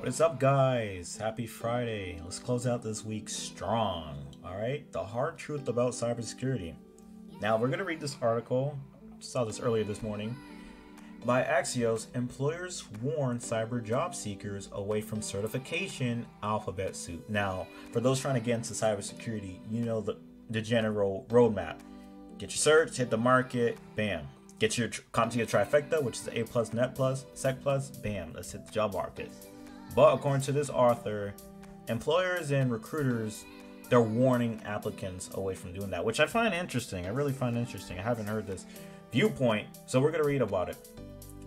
What is up, guys? Happy Friday. Let's close out this week strong. All right, the hard truth about cybersecurity. Now, we're going to read this article. Saw this earlier this morning. By Axios, employers warn cyber job seekers away from certification alphabet soup. Now, for those trying to get into cybersecurity, you know the general roadmap. Get your certs, hit the market, bam. Get your CompTIA trifecta, which is A plus, Net plus, Sec plus, bam. Let's hit the job market. But according to this author, employers and recruiters, they're warning applicants away from doing that, which I find interesting. I really find interesting. I haven't heard this viewpoint, so we're going to read about it.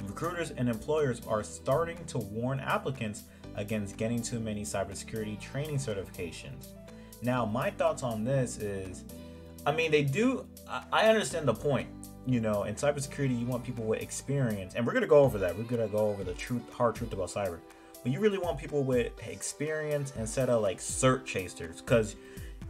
Recruiters and employers are starting to warn applicants against getting too many cybersecurity training certifications. Now, my thoughts on this is, I understand the point. You know, in cybersecurity, you want people with experience, and we're going to go over that. We're going to go over the hard truth about cyber. But you really want people with experience instead of like cert chasers, because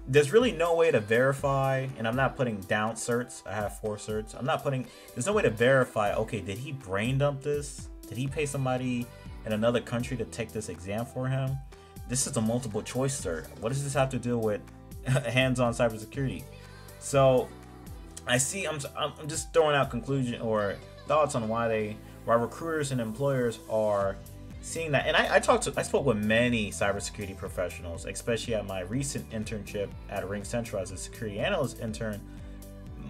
there's really no way to verify, and I'm not putting down certs. I have 4 certs. There's no way to verify, okay, did he brain dump this? Did he pay somebody in another country to take this exam for him? This is a multiple choice cert. What does this have to do with hands-on cybersecurity? So I'm just throwing out conclusion or thoughts on why recruiters and employers are seeing that. And I spoke with many cybersecurity professionals, especially at my recent internship at Ring Central as a security analyst intern.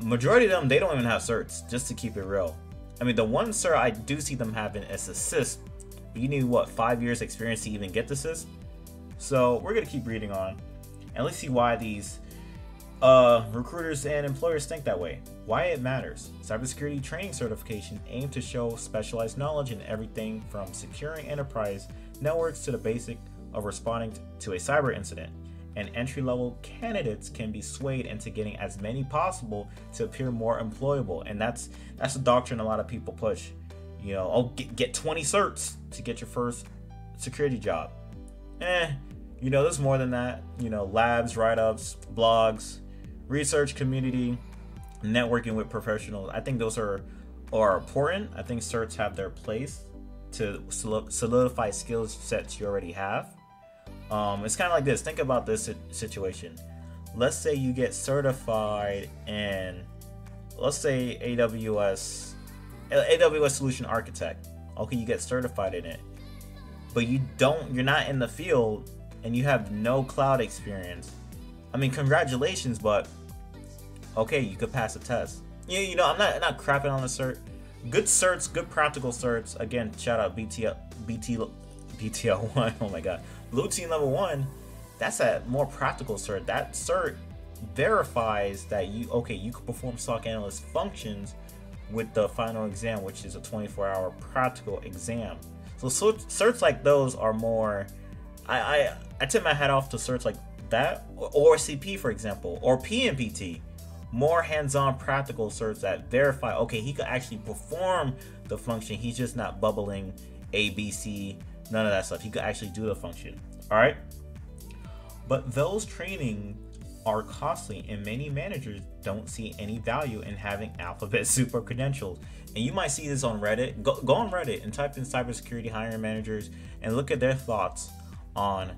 Majority of them, they don't even have certs, just to keep it real. I mean, the one cert I do see them having is assist. You need 5 years experience to even get the assist? So we're gonna keep reading on, and let's see why these recruiters and employers think that way. Why it matters. Cybersecurity training certification aim to show specialized knowledge in everything from securing enterprise networks to the basic of responding to a cyber incident. And entry-level candidates can be swayed into getting as many possible to appear more employable. And that's the doctrine a lot of people push. You know, get 20 certs to get your first security job. There's more than that. You know, labs, write-ups, blogs, research community, networking with professionals. I think those are important. I think certs have their place to solidify skill sets you already have. It's kind of like this. Think about this situation. Let's say you get certified in, let's say AWS Solution Architect. Okay, you get certified in it, but you're not in the field and you have no cloud experience. I mean, congratulations, but okay, you could pass the test. I'm not crapping on the cert. Good certs, good practical certs. Again, shout out BTL1. Oh my God, Blue Team Level 1. That's a more practical cert. That cert verifies that you can perform SOC Analyst functions with the final exam, which is a 24-hour practical exam. So certs like those are more. I tip my hat off to certs like that, or CP, for example, or PMPT. More hands-on practical certs that verify, okay, he could actually perform the function. He's just not bubbling A, B, C, none of that stuff. He could actually do the function. All right. But those training are costly, and many managers don't see any value in having alphabet super credentials. And you might see this on Reddit. Go on Reddit and type in cybersecurity hiring managers and look at their thoughts on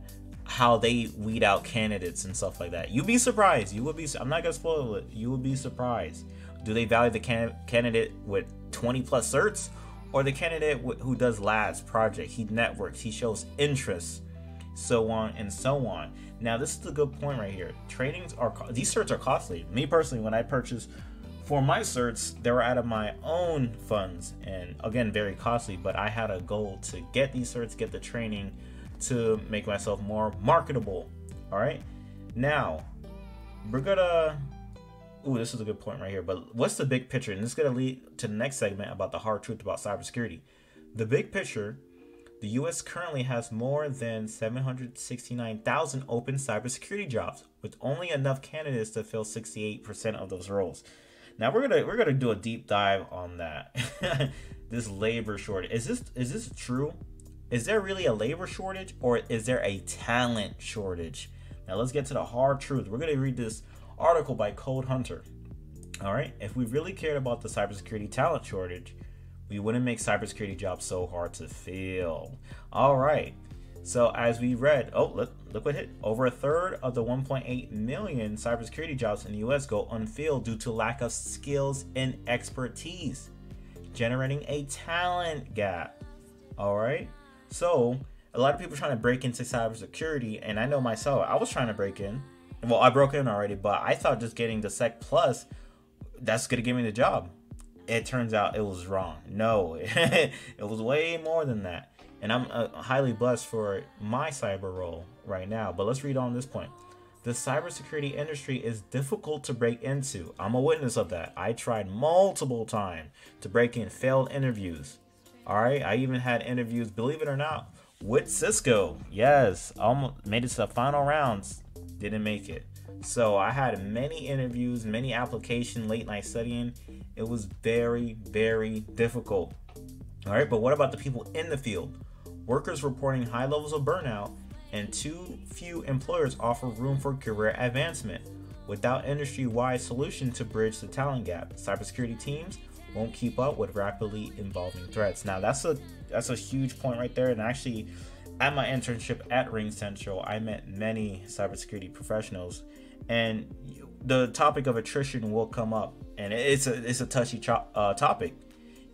how they weed out candidates and stuff like that. You'd be surprised. I'm not gonna spoil it. You will be surprised. Do they value the candidate with 20 plus certs, or the candidate who does labs, project, he networks, he shows interest, so on and so on. Now, this is a good point right here. These certs are costly. Me personally, when I purchased for my certs, they were out of my own funds, and again, very costly. But I had a goal to get these certs, get the training, to make myself more marketable. All right, now we're gonna this is a good point right here, but what's the big picture? And this is gonna lead to the next segment about the hard truth about cybersecurity. The big picture: the US currently has more than 769,000 open cybersecurity jobs, with only enough candidates to fill 68% of those roles. Now we're gonna do a deep dive on that. This labor shortage, is this true? Is there really a labor shortage, or is there a talent shortage? Now let's get to the hard truth. We're going to read this article by Code Hunter. All right. If we really cared about the cybersecurity talent shortage, we wouldn't make cybersecurity jobs so hard to fill. All right. So as we read, oh, look what hit. Over a third of the 1.8 million cybersecurity jobs in the US go unfilled due to lack of skills and expertise, generating a talent gap. All right. So a lot of people trying to break into cybersecurity, and I know myself, I was trying to break in. Well, I broke in already, but I thought just getting the Sec Plus, that's going to give me the job. It turns out it was wrong. No, it was way more than that. And I'm highly blessed for my cyber role right now. But let's read on this point. The cybersecurity industry is difficult to break into. I'm a witness of that. I tried multiple times to break in, failed interviews. All right. I even had interviews, believe it or not, with Cisco. Yes. Almost made it to the final rounds. Didn't make it. So I had many interviews, many applications, late night studying. It was very, very difficult. All right. But what about the people in the field? Workers reporting high levels of burnout, and too few employers offer room for career advancement. Without industry-wide solution to bridge the talent gap, cybersecurity teams won't keep up with rapidly evolving threats. Now that's a huge point right there. And actually, at my internship at Ring Central, I met many cybersecurity professionals, and the topic of attrition will come up, and it's a touchy topic.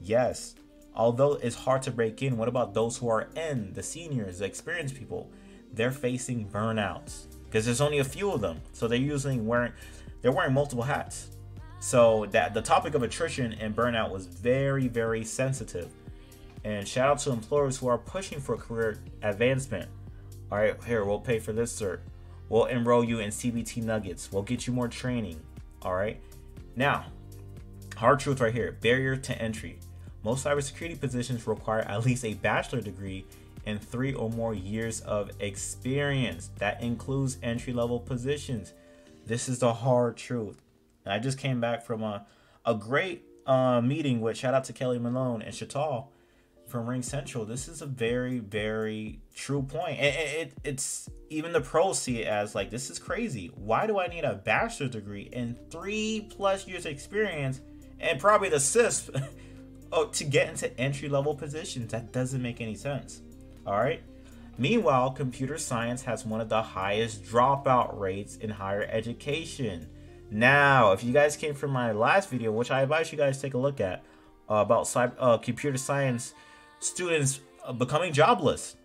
Yes. Although it's hard to break in, what about those who are in, the seniors, the experienced people? They're facing burnouts because there's only a few of them. So they're wearing multiple hats. So that the topic of attrition and burnout was very, very sensitive. And shout out to employers who are pushing for career advancement. All right, here, we'll pay for this cert. We'll enroll you in CBT nuggets. We'll get you more training. All right. Now, hard truth right here, barrier to entry. Most cybersecurity positions require at least a bachelor degree and 3 or more years of experience. That includes entry-level positions. This is the hard truth. And I just came back from a great meeting with, shout out to Kelly Malone and Shatal from Ring Central. This is a very, very true point. It's even the pros see it as like, this is crazy. Why do I need a bachelor's degree and 3+ years experience and probably the CISP to get into entry-level positions? That doesn't make any sense. All right. Meanwhile, computer science has one of the highest dropout rates in higher education. Now, if you guys came from my last video, which I advise you guys take a look at, about computer science students becoming jobless.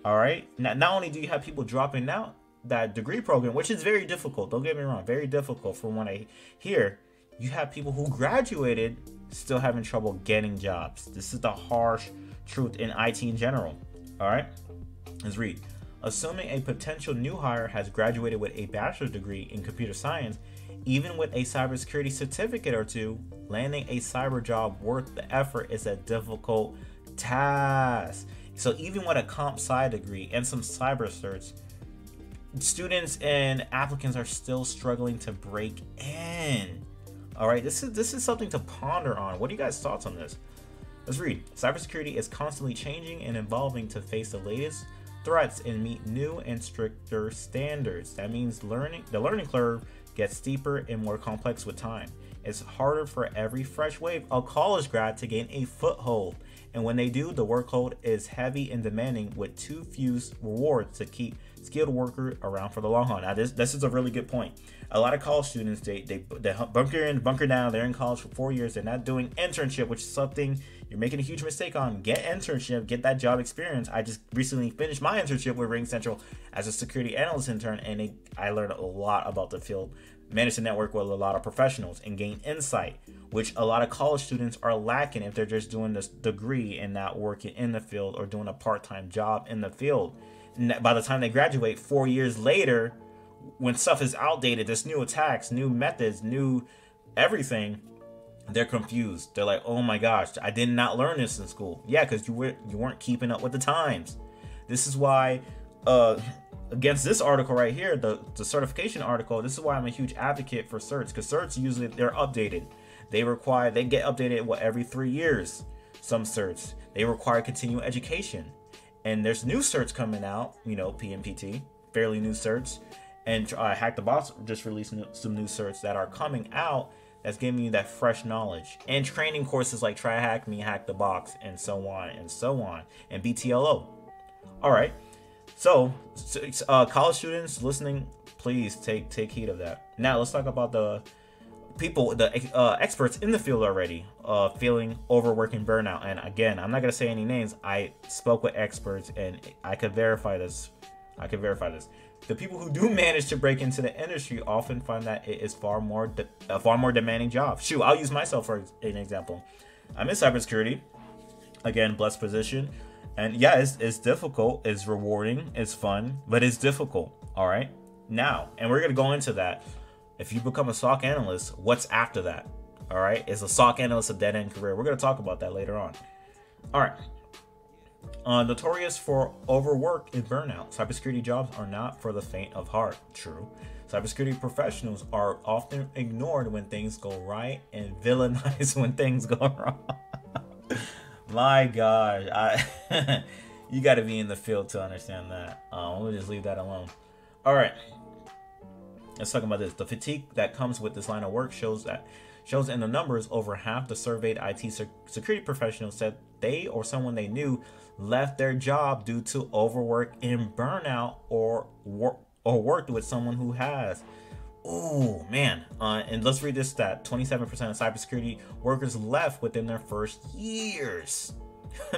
All right. Not only do you have people dropping out that degree program, which is very difficult. Don't get me wrong, very difficult from what I hear. You have people who graduated still having trouble getting jobs. This is the harsh truth in IT in general. All right, let's read. Assuming a potential new hire has graduated with a bachelor's degree in computer science, even with a cybersecurity certificate or two, landing a cyber job worth the effort is a difficult task. So even with a comp sci degree and some cyber certs, students and applicants are still struggling to break in. All right, this is something to ponder on. What are you guys' thoughts on this? Let's read. Cybersecurity is constantly changing and evolving to face the latest threats and meet new and stricter standards. That means the learning curve gets steeper and more complex with time. It's harder for every fresh wave of college grad to gain a foothold. And when they do, the workload is heavy and demanding with too few rewards to keep skilled workers around for the long haul. Now, this is a really good point. A lot of college students, they bunker in, bunker down. They're in college for 4 years. They're not doing internship, which is something you're making a huge mistake on. Get internship, get that job experience. I just recently finished my internship with Ring Central as a security analyst intern, and I learned a lot about the field, managed to network with a lot of professionals and gain insight, which a lot of college students are lacking if they're just doing this degree and not working in the field or doing a part-time job in the field. And by the time they graduate 4 years later, when stuff is outdated, there's new attacks, new methods, new everything, they're confused. They're like, oh my gosh, I did not learn this in school. Yeah, because you weren't keeping up with the times. This is why, against this article right here, the certification article, this is why I'm a huge advocate for certs, because certs usually they're updated. They get updated every 3 years. Some certs, they require continuing education. And there's new certs coming out, PMPT, fairly new certs. And Hack the Box just released some new certs that are coming out that's giving you that fresh knowledge. And training courses like Try Hack Me, Hack the Box, and so on, and BTLO. All right. So, college students listening, please take heed of that. Now, let's talk about the people, the experts in the field already, feeling overwork and burnout. And again, I'm not gonna say any names. I spoke with experts, and I could verify this. The people who do manage to break into the industry often find that it is a far more demanding job. Shoot, I'll use myself for an example. I'm in cybersecurity. Again, blessed position. And yeah, it's difficult, it's rewarding, it's fun, but it's difficult. All right. Now, and we're going to go into that. If you become a SOC analyst, what's after that? All right. Is a SOC analyst a dead end career? We're going to talk about that later on. All right. Notorious for overwork and burnout. Cybersecurity jobs are not for the faint of heart. True. Cybersecurity professionals are often ignored when things go right and villainized when things go wrong. My God, you got to be in the field to understand that. We'll just leave that alone. All right, let's talk about this. The fatigue that comes with this line of work shows in the numbers. Over half the surveyed IT security professionals said they or someone they knew left their job due to overwork and burnout, or worked with someone who has. Oh man, and let's read this stat. 27% of cybersecurity workers left within their first years.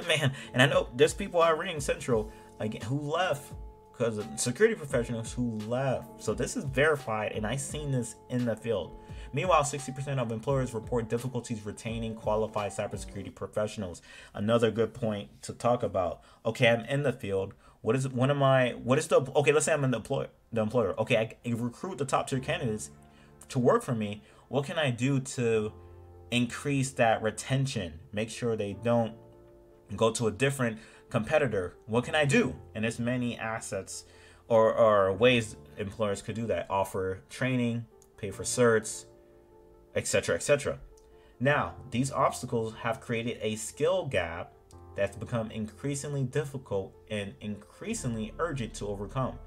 Man, and I know there's people at Ring Central again who left because of security professionals who left. So this is verified, and I've seen this in the field. Meanwhile, 60% of employers report difficulties retaining qualified cybersecurity professionals. Another good point to talk about. Okay, I'm in the field. Let's say I'm in the employer. Okay, I recruit the top tier candidates to work for me. What can I do to increase that retention? Make sure they don't go to a different competitor. What can I do? And there's many assets or ways employers could do that. Offer training, pay for certs, etc., etc. Now, these obstacles have created a skill gap that's become increasingly difficult and increasingly urgent to overcome.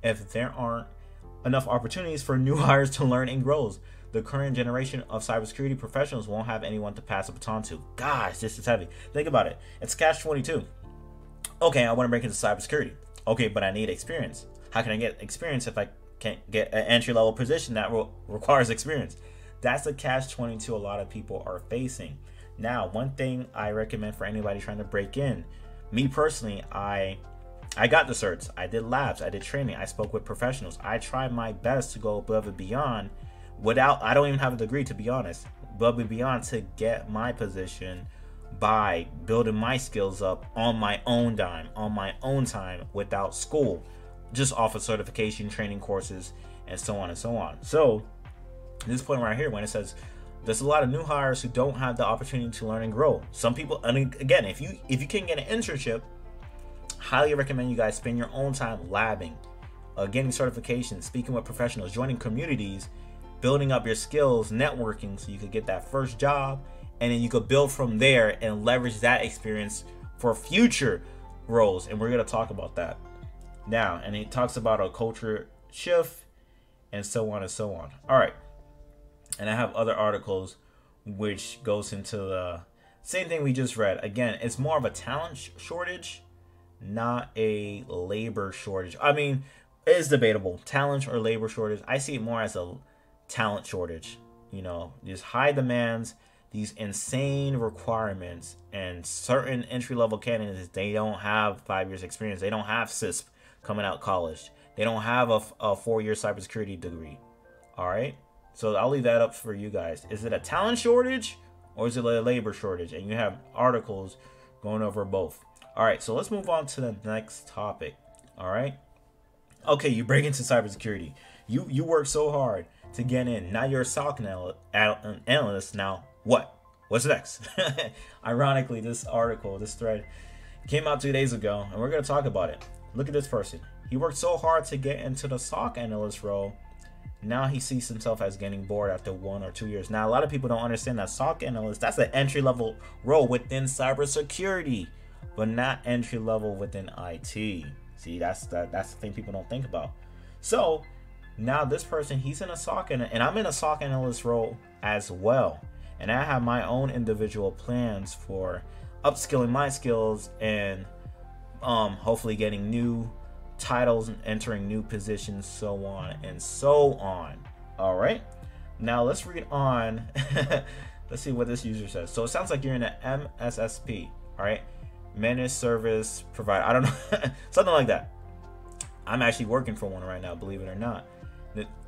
If there aren't enough opportunities for new hires to learn and grow, the current generation of cybersecurity professionals won't have anyone to pass the baton to. Guys, this is heavy. Think about it. It's catch-22. Okay, I want to break into cybersecurity. Okay, but I need experience. How can I get experience if I can't get an entry-level position that requires experience? That's the catch-22 a lot of people are facing. Now, one thing I recommend for anybody trying to break in, me personally, I got the certs, I did labs, I did training, I spoke with professionals. I tried my best to go above and beyond I don't even have a degree, to be honest, above and beyond to get my position by building my skills up on my own dime, on my own time, without school, just off of certification, training courses, and so on and so on. So, this point right here, when it says, there's a lot of new hires who don't have the opportunity to learn and grow. Some people, and again, if you can get an internship, highly recommend you guys spend your own time labbing, getting certifications, speaking with professionals, joining communities, building up your skills, networking, so you could get that first job, and then you could build from there and leverage that experience for future roles. And we're going to talk about that now. And it talks about a culture shift and so on and so on. All right. And I have other articles which goes into the same thing we just read. Again, it's more of a talent shortage, not a labor shortage. I mean, it is debatable. Talent or labor shortage. I see it more as a talent shortage. You know, these high demands, these insane requirements, and certain entry-level candidates, they don't have 5 years experience. They don't have CISP coming out college. They don't have a 4-year cybersecurity degree. All right. So I'll leave that up for you guys. Is it a talent shortage or is it a labor shortage? And you have articles going over both. All right, so let's move on to the next topic. All right. Okay, you break into cybersecurity. You work so hard to get in. Now you're a SOC analyst. Now what? What's next? Ironically, this thread came out 2 days ago, and we're going to talk about it. Look at this person. He worked so hard to get into the SOC analyst role. Now he sees himself as getting bored after 1 or 2 years. Now, a lot of people don't understand that SOC analyst, that's an entry-level role within cybersecurity, but not entry-level within IT. See, that's the thing people don't think about. So, now this person, he's in a SOC, and I'm in a SOC analyst role as well. And I have my own individual plans for upskilling my skills and hopefully getting new titles and entering new positions, so on and so on. All right, now let's read on. Let's see what this user says. So it sounds like you're in an MSSP. All right, managed service provider. I don't know, something like that. I'm actually working for one right now, believe it or not.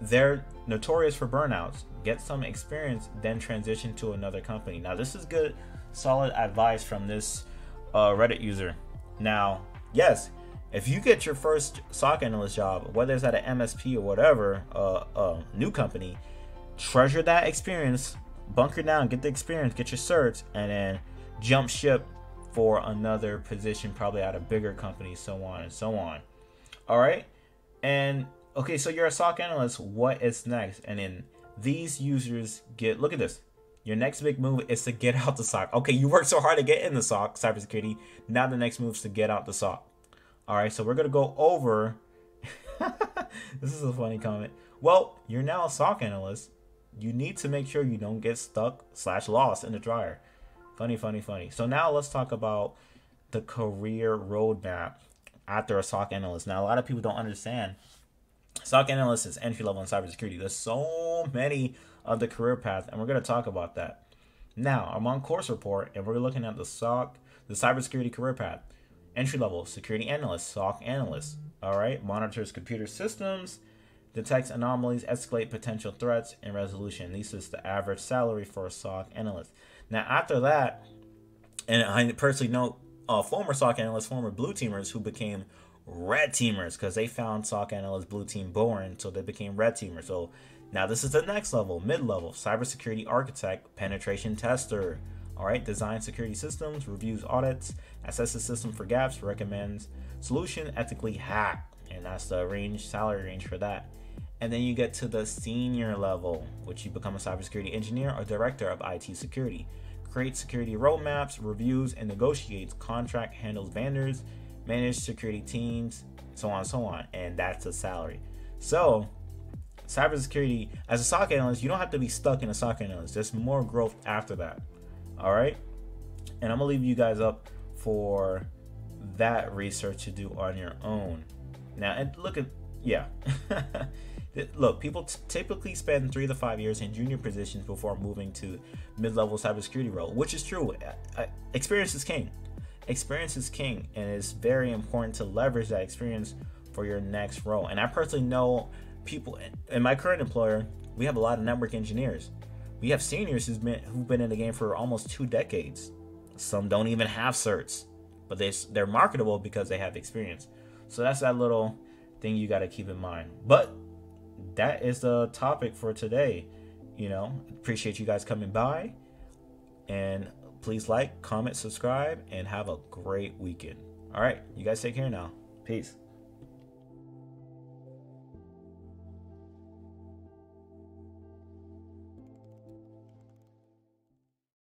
They're notorious for burnouts. Get some experience, then transition to another company. Now this is good, solid advice from this Reddit user. Now, yes, if you get your first SOC analyst job, whether it's at an MSP or whatever, new company, treasure that experience, bunker down, get the experience, get your certs, and then jump ship for another position, probably at a bigger company, so on and so on. All right, and okay, so you're a SOC analyst. What is next? And then these users get, look at this. Your next big move is to get out the SOC. Okay, you worked so hard to get in the SOC, cybersecurity. Now the next move is to get out the SOC. All right, so we're gonna go over. This is a funny comment. Well, you're now a SOC analyst. You need to make sure you don't get stuck / lost in the dryer. Funny, funny, funny. So now let's talk about the career roadmap after a SOC analyst. Now, a lot of people don't understand. SOC analyst is entry level in cybersecurity. There's so many of the career paths, and we're going to talk about that. Now, I'm on course report, and we're looking at the cybersecurity career path. Entry level, security analyst, SOC analyst. All right, monitors computer systems, detects anomalies, escalate potential threats, and resolution. This is the average salary for a SOC analyst. Now, after that, and I personally know former SOC analysts, former blue teamers who became red teamers because they found SOC analysts blue team boring, so they became red teamers. So now this is the next level, mid-level, cybersecurity architect, penetration tester. All right, design security systems, reviews audits, assesses system for gaps, recommends solution, ethically hack, and that's the salary range for that. And then you get to the senior level, which you become a cybersecurity engineer or director of IT security. Creates security roadmaps, reviews, and negotiates contract, handles vendors, manage security teams, so on and so on. And that's the salary. So cybersecurity, as a SOC analyst, you don't have to be stuck in a SOC analyst. There's more growth after that. All right. And I'm gonna leave you guys up for that research to do on your own. Now, and look at, yeah. Look, people typically spend 3 to 5 years in junior positions before moving to mid-level cybersecurity role, which is true. Experience is king. Experience is king, and it's very important to leverage that experience for your next role. And I personally know people in my current employer. We have a lot of network engineers. We have seniors who've been in the game for almost 2 decades. Some don't even have certs, but they're marketable because they have experience. So that's that little thing you got to keep in mind. But that is the topic for today. Appreciate you guys coming by, and please like, comment, subscribe, and have a great weekend. All right, you guys take care now. Peace.